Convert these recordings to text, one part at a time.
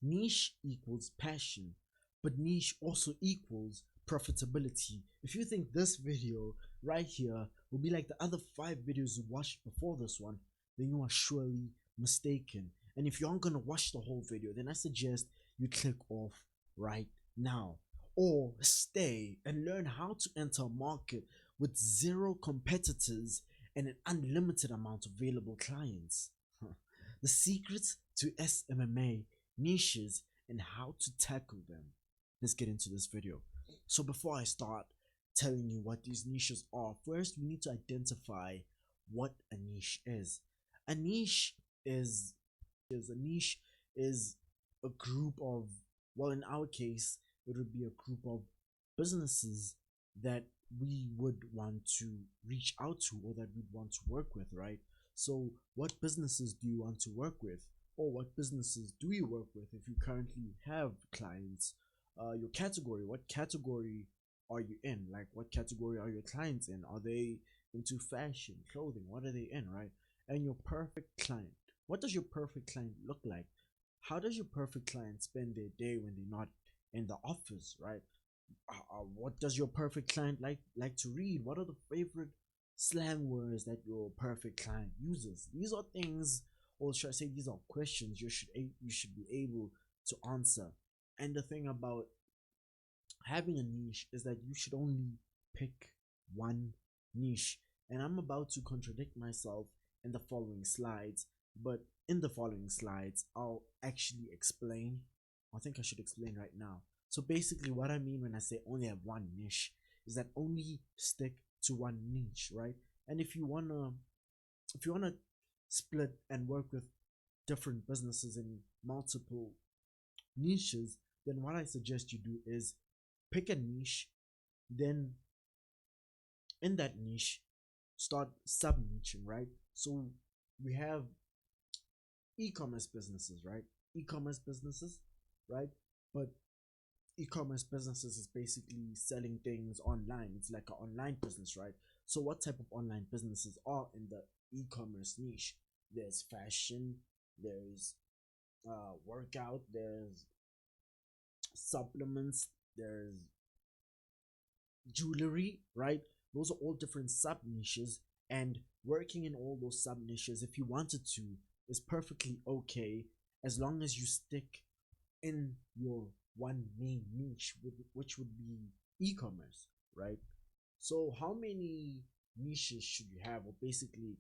Niche equals passion, but niche also equals profitability. If you think this video right here will be like the other 5 videos you watched before this one, then you are surely mistaken. And if you aren't gonna watch the whole video, then I suggest you click off right now, or stay and learn how to enter a market with 0 competitors and an unlimited amount of available clients. The secrets to SMMA niches and how to tackle them. Let's get into this video. So before I start telling you what these niches are, first we need to identify what a niche is. A niche is a group of, well, in our case it would be a group of businesses that we would want to reach out to, or that we'd want to work with, right? So what businesses do you want to work with, or what businesses do you work with if you currently have clients? Your category, what category are you in? Like, what category are your clients in? Are they into fashion, clothing? What are they in, right? And your perfect client, what does your perfect client look like? How does your perfect client spend their day when they're not in the office, right? What does your perfect client like to read? What are the favorite slang words that your perfect client uses? These are things, or should I say, these are questions you should be able to answer. And the thing about having a niche is that you should only pick one niche. And I'm about to contradict myself in the following slides, but in the following slides I'll actually explain. I think I should explain right now. So basically what I mean when I say only have one niche is that only stick to one niche, right? And if you wanna split and work with different businesses in multiple niches, then what I suggest you do is pick a niche, then in that niche start sub-niching, right? So we have e-commerce businesses, right? But e-commerce businesses is basically selling things online. It's like an online business, right? So what type of online businesses are in the e-commerce niche? There's fashion, there's workout, there's supplements, there's jewelry, right? Those are all different sub niches, and working in all those sub niches, if you wanted to, is perfectly okay, as long as you stick in your one main niche, which would be e-commerce, right? So how many niches should you have, or basically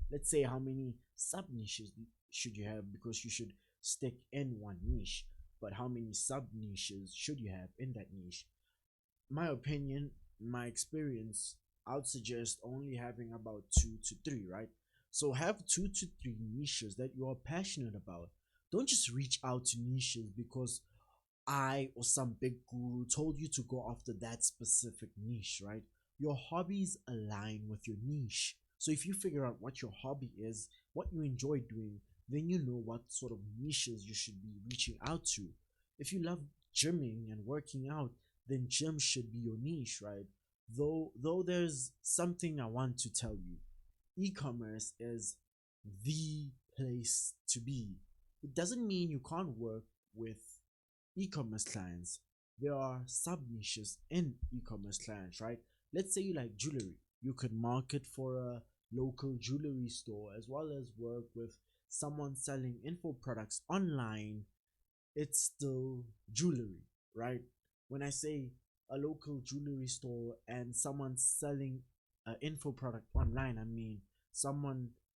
let's say how many sub niches should you have, because you should stick in one niche, but how many sub niches should you have in that niche? My opinion, my experience, I would suggest only having about 2 to 3, right? So have 2 to 3 niches that you are passionate about. Don't just reach out to niches because I or some big guru told you to go after that specific niche, right? Your hobbies align with your niche. So if you figure out what your hobby is, what you enjoy doing, then you know what sort of niches you should be reaching out to. If you love gymming and working out, then gym should be your niche, right? Though there's something I want to tell you. E-commerce is the place to be. It doesn't mean you can't work with e-commerce clients. There are sub niches in e-commerce clients, right? Let's say you like jewelry. You could market for a local jewelry store, as well as work with someone selling info products online. It's still jewelry, right? When I say a local jewelry store and someone selling an info product online, I mean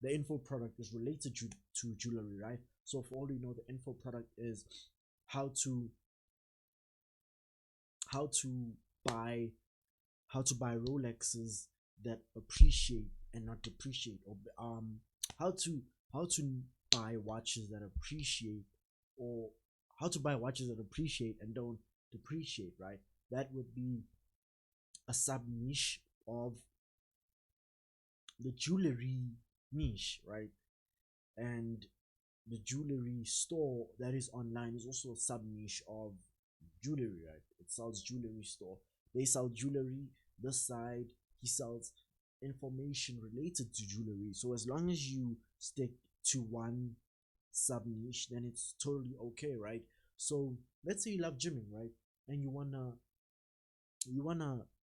the info product is related to jewelry, right? So for all you know, the info product is how to buy Rolexes that appreciate and not depreciate, or how to buy watches that appreciate, or how to buy watches that appreciate and don't depreciate, right? That would be a sub niche of the jewelry niche, right? And the jewelry store that is online is also a sub niche of jewelry, right? It sells jewelry store. They sell jewelry. This side, he sells information related to jewelry. So as long as you stick to one sub niche, then it's totally okay, right? So let's say you love gymming, right? And you wanna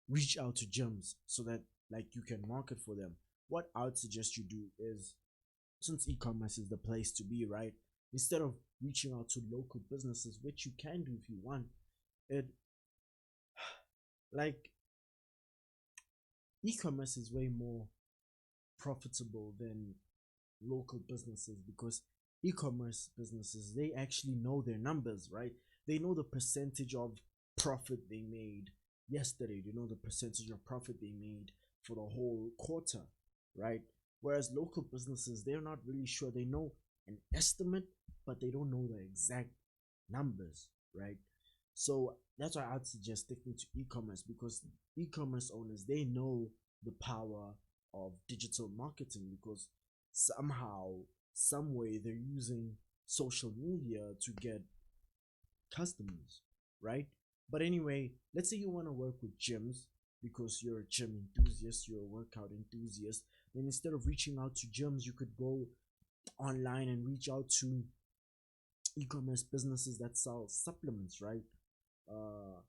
reach out to gyms so that like you can market for them. What I would suggest you do is, since e-commerce is the place to be, right? Instead of reaching out to local businesses, which you can do if you want, it like e-commerce is way more profitable than local businesses, because e-commerce businesses, they actually know their numbers, right? They know the percentage of profit they made yesterday, they know the percentage of profit they made for the whole quarter, right? Whereas local businesses, they're not really sure. They know an estimate, but they don't know the exact numbers, right? So that's why I'd suggest sticking to e-commerce, because e-commerce owners, they know the power of digital marketing, because somehow, some way, they're using social media to get customers, right? But anyway, let's say you want to work with gyms because you're a gym enthusiast, you're a workout enthusiast. Then instead of reaching out to gyms, you could go online and reach out to e-commerce businesses that sell supplements, right? uh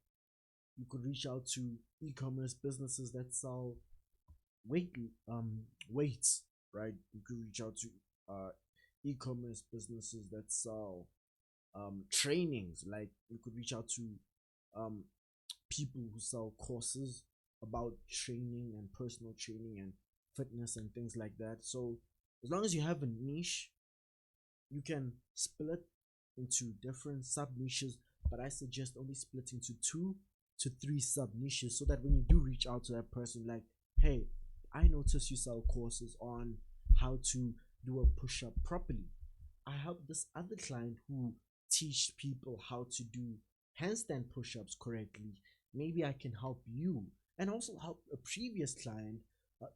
you could reach out to e-commerce businesses that sell weight weights, right? You could reach out to e-commerce businesses that sell trainings. Like you could reach out to um people who sell courses about training and personal training and fitness and things like that. So as long as you have a niche, you can split into different sub niches, but I suggest only split into 2 to 3 sub niches, so that when you do reach out to that person, like, hey, I notice you sell courses on how to do a push-up properly. I help this other client who teach people how to do handstand push-ups correctly. Maybe I can help you, and also help a previous client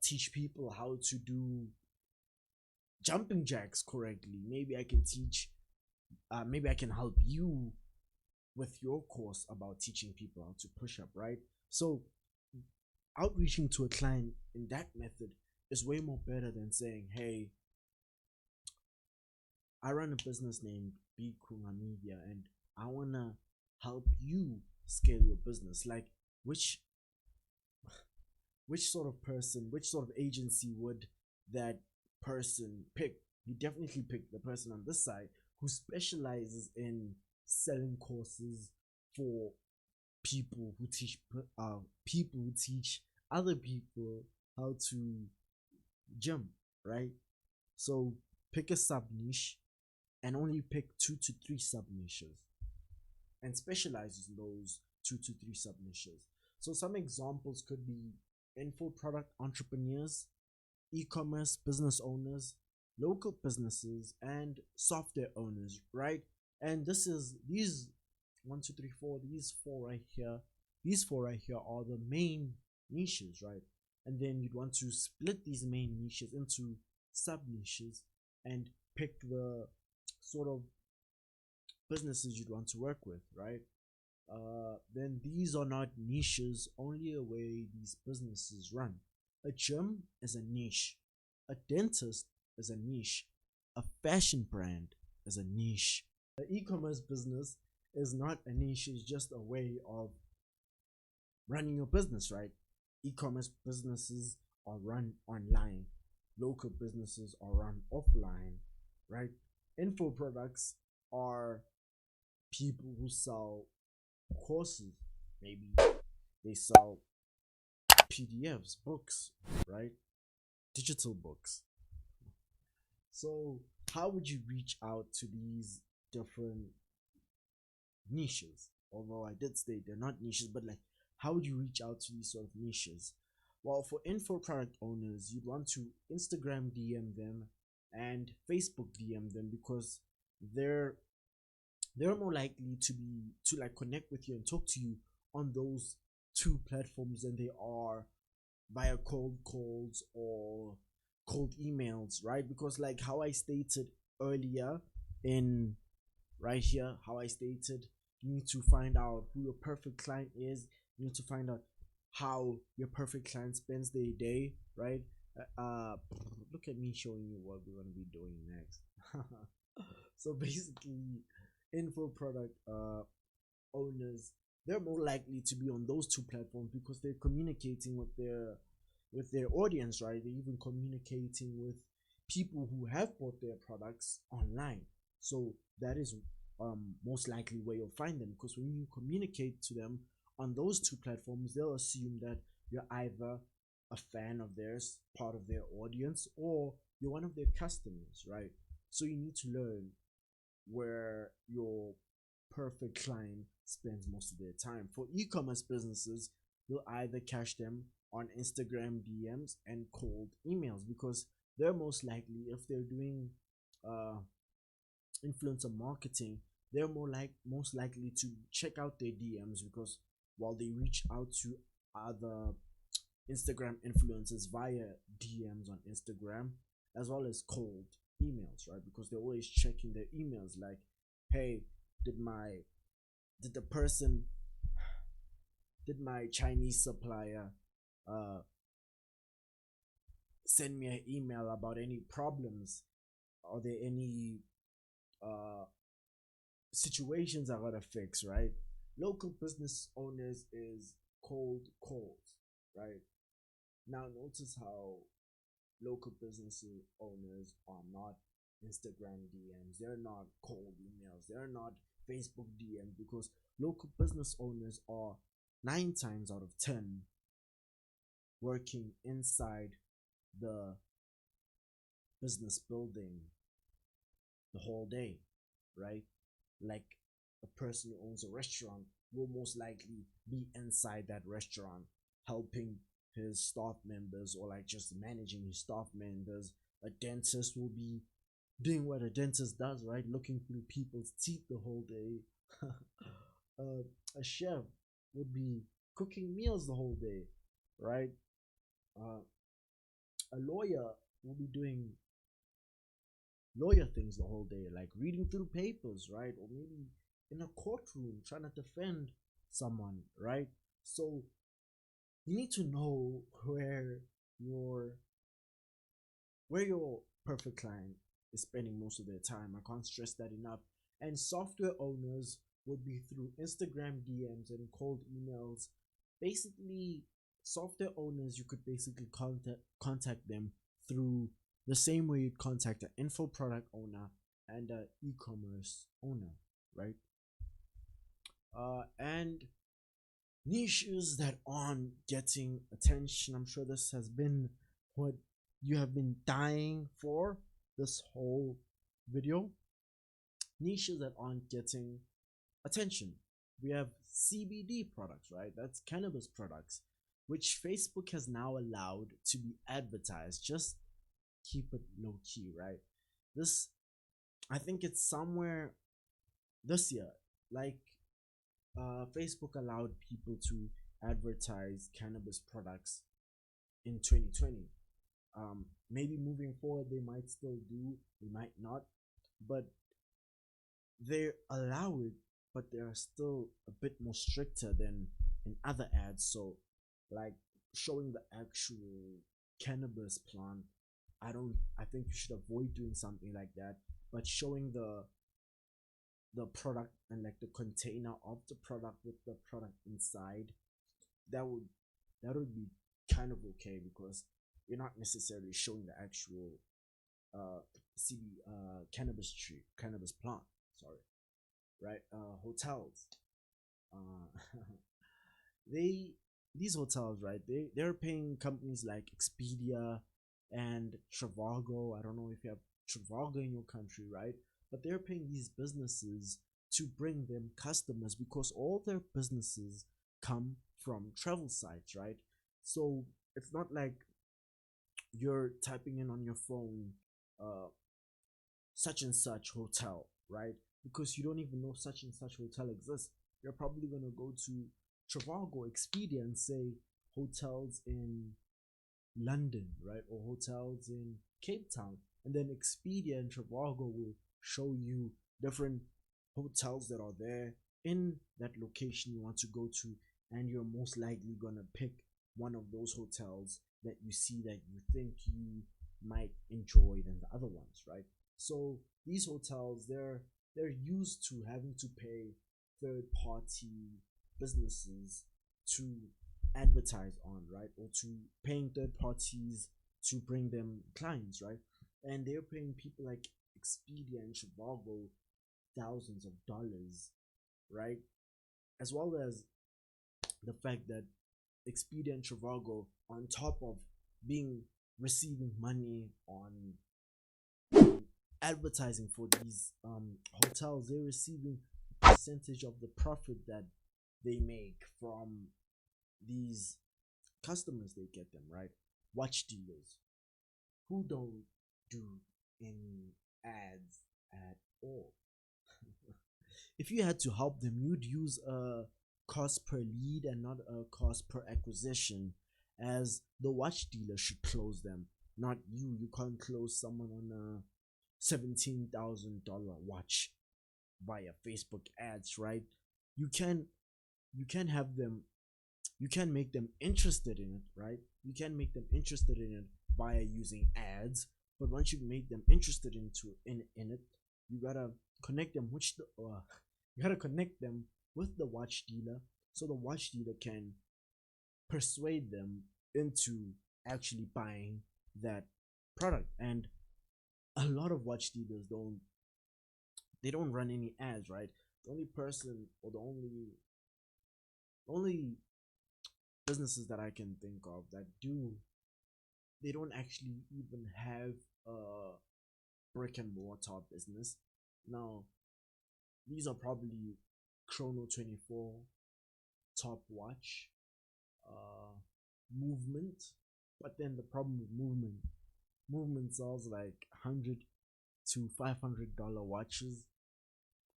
teach people how to do jumping jacks correctly. Maybe I can help you with your course about teaching people how to push up, right? So outreaching to a client in that method is way more better than saying, hey, I run a business named BKhunga Media and I wanna help you scale your business. Like, which sort of person, which sort of agency would that person pick? You definitely pick the person on this side who specializes in selling courses for people who teach other people how to gym, right? So pick a sub niche and only pick 2 to 3 sub niches and specialize in those 2 to 3 sub niches. So some examples could be info product entrepreneurs, e-commerce business owners, local businesses, and software owners, right? And these 1, 2, 3, 4, these four right here are the main niches, right? And then you'd want to split these main niches into sub niches and pick the sort of businesses you'd want to work with, right? Then these are not niches, only a way these businesses run. A gym is a niche, a dentist is a niche, a fashion brand is a niche. The e-commerce business is not a niche, it's just a way of running your business, right? E-commerce businesses are run online, local businesses are run offline, right? Info products are people who sell courses. Maybe they sell PDFs, books, right? Digital books. So how would you reach out to these different niches? Although I did state they're not niches, but like, how would you reach out to these sort of niches? Well, for info product owners, you'd want to Instagram DM them and Facebook DM them, because they're more likely to like connect with you and talk to you on those 2 platforms than they are via cold calls or cold emails, right? Because like how I stated earlier in right here, how I stated, you need to find out who your perfect client is. You need to find out how your perfect client spends their day, right? Look at me showing you what we're going to be doing next. So basically, info product owners, they're more likely to be on those two platforms because they're communicating with their audience, right? They're even communicating with people who have bought their products online. So that is most likely where you'll find them, because when you communicate to them on those two platforms, they'll assume that you're either a fan of theirs, part of their audience, or you're one of their customers, right? So you need to learn where your perfect client spends most of their time. For e-commerce businesses, you'll either catch them on Instagram DMs and cold emails, because they're most likely, if they're doing influencer marketing, they're most likely to check out their DMs, because while they reach out to other Instagram influencers via DMs on Instagram, as well as cold emails, right? Because they're always checking their emails, like, hey, did my Chinese supplier send me an email about any problems? Are there any situations I gotta fix, right? Local business owners is cold calls, right? Now notice how local business owners are not Instagram DMs, they're not cold emails, they're not Facebook DMs, because local business owners are 9 times out of 10 working inside the business building the whole day, right? Like a person who owns a restaurant will most likely be inside that restaurant helping his staff members, or like just managing his staff members. A dentist will be doing what a dentist does, right? Looking through people's teeth the whole day. A chef would be cooking meals the whole day, right? A lawyer will be doing lawyer things the whole day, like reading through papers, right? Or maybe in a courtroom trying to defend someone, right? So you need to know where your perfect client is spending most of their time. I can't stress that enough. And software owners would be through Instagram DMs and cold emails. Basically, software owners, you could basically contact them through the same way you'd contact an info product owner and an e-commerce owner, right? And niches that aren't getting attention. I'm sure this has been what you have been dying for this whole video. Niches that aren't getting attention. We have CBD products, right? That's cannabis products, which Facebook has now allowed to be advertised. Just keep it low key, right? This, I think it's somewhere this year, like Facebook allowed people to advertise cannabis products in 2020. Maybe moving forward they might still do, they might not, but they allow it, but they are still a bit more stricter than in other ads. So like showing the actual cannabis plant, I think you should avoid doing something like that. But showing the product and like the container of the product with the product inside, that would be kind of okay, because you're not necessarily showing the actual cannabis plant, sorry, right? Hotels, these hotels, right, they're paying companies like Expedia and Trivago. I don't know if you have Trivago in your country, right? But they're paying these businesses to bring them customers, because all their businesses come from travel sites, right? So it's not like you're typing in on your phone such and such hotel, right? Because you don't even know such and such hotel exists. You're probably gonna go to Trivago, Expedia, and say hotels in London, right? Or hotels in Cape Town. And then Expedia and Trivago will show you different hotels that are there in that location you want to go to, and you're most likely gonna pick one of those hotels that you see that you think you might enjoy than the other ones, right? So these hotels, they're they're used to having to pay third-party businesses to advertise on, right? Or to paying third parties to bring them clients, right? And they're paying people like Expedia and 𝐥𝐤𝐤𝐞 thousands of dollars, right? As well as the fact that Expedia and 𝐥𝐤𝐤𝐞, on top of being receiving money on advertising for these hotels, they're receiving a percentage of the profit that they make from these customers they get them, right? Watch dealers who don't do any ads at all. If you had to help them, you'd use a cost per lead and not a cost per acquisition, as the watch dealer should close them, not you. You can't close someone on a $17,000 watch via Facebook ads, right? You can have them, you can make them interested in it, right? You can make them interested in it via using ads, but once you've made them interested in it, you gotta connect them with the watch dealer, so the watch dealer can persuade them into actually buying that product. And a lot of watch dealers don't run any ads, right? The only person, or the only businesses that I can think of that do, they don't actually even have a brick and mortar business. Now, these are probably Chrono24, Top Watch, Movement. But then the problem with Movement sells like $100 to $500 watches,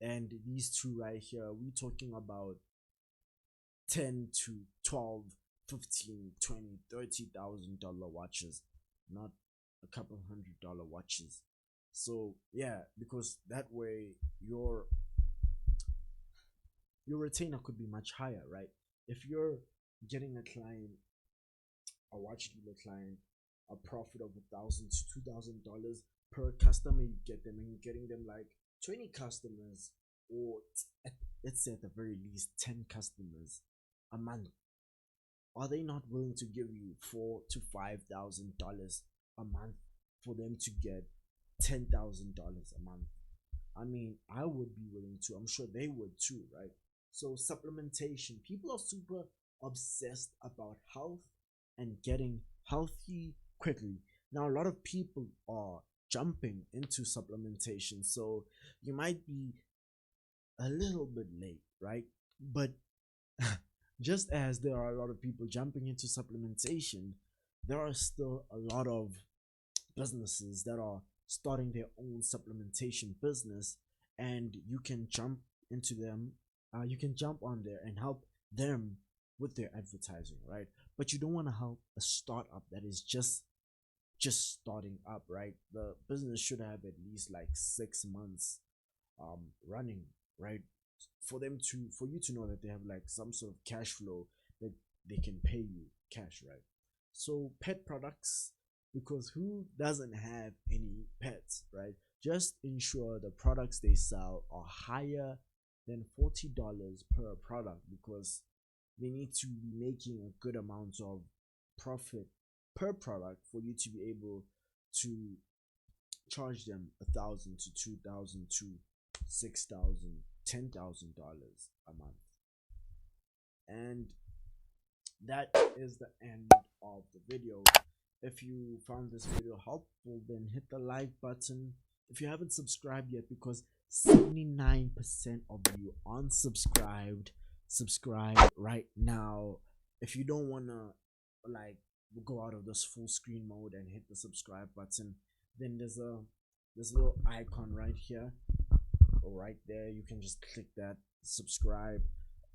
and these two right here, we talking about 10 to 12, 15, 20, $30,000 watches, not a couple $100 watches. So yeah, because that way your retainer could be much higher, right? If you're getting a watch dealer client, a profit of $1,000 to $2,000 per customer, you get them, and you're getting them like 20 customers, or let's say at the very least 10 customers a month. Are they not willing to give you $4,000 to $5,000 a month for them to get $10,000 a month? I mean, I would be willing to. I'm sure they would too, right? So supplementation, people are super obsessed about health and getting healthy quickly. Now, a lot of people are jumping into supplementation, so you might be a little bit late, right? But just as there are a lot of people jumping into supplementation, there are still a lot of businesses that are starting their own supplementation business, and you can jump into them. You can jump on there and help them with their advertising, right? But you don't want to help a startup that is just starting up, right? The business should have at least like 6 months running, right? For you to know that they have like some sort of cash flow that they can pay you cash, right? So pet products, because who doesn't have any pets, right? Just ensure the products they sell are higher than $40 per product, because they need to be making a good amount of profit per product for you to be able to charge them $1,000 to $2,000 to $6,000, $10,000 a month. And that is the end of the video. If you found this video helpful, then hit the like button. If you haven't subscribed yet, because 79% of you unsubscribed, subscribe right now. If you don't want to like go out of this full screen mode and hit the subscribe button, then there's a little icon right here or right there. You can just click that, subscribe,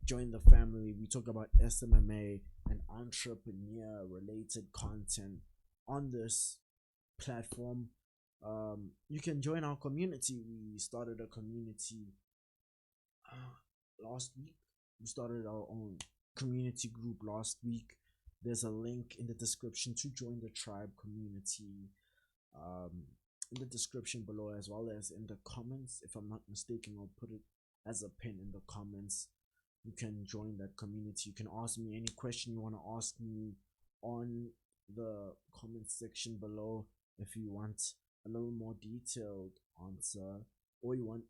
join the family. We talk about SMMA and entrepreneur related content on this platform. You can join our community. We started a community last week. We started our own community group last week. There's a link in the description to join the tribe community. in the description below, as well as in the comments. If I'm not mistaken, I'll put it as a pin in the comments. You can join that community. You can ask me any question you want to ask me on the comment section below. If you want a little more detailed answer, or you want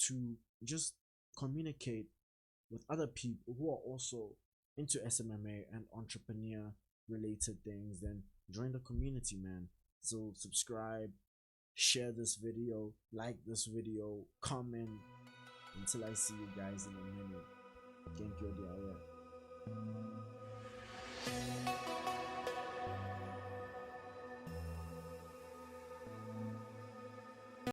to just communicate with other people who are also into SMMA and entrepreneur related things, then join the community, man. So subscribe, share this video, like this video, comment. Until I see you guys in a minute. 𝐥𝐤𝐤𝐞.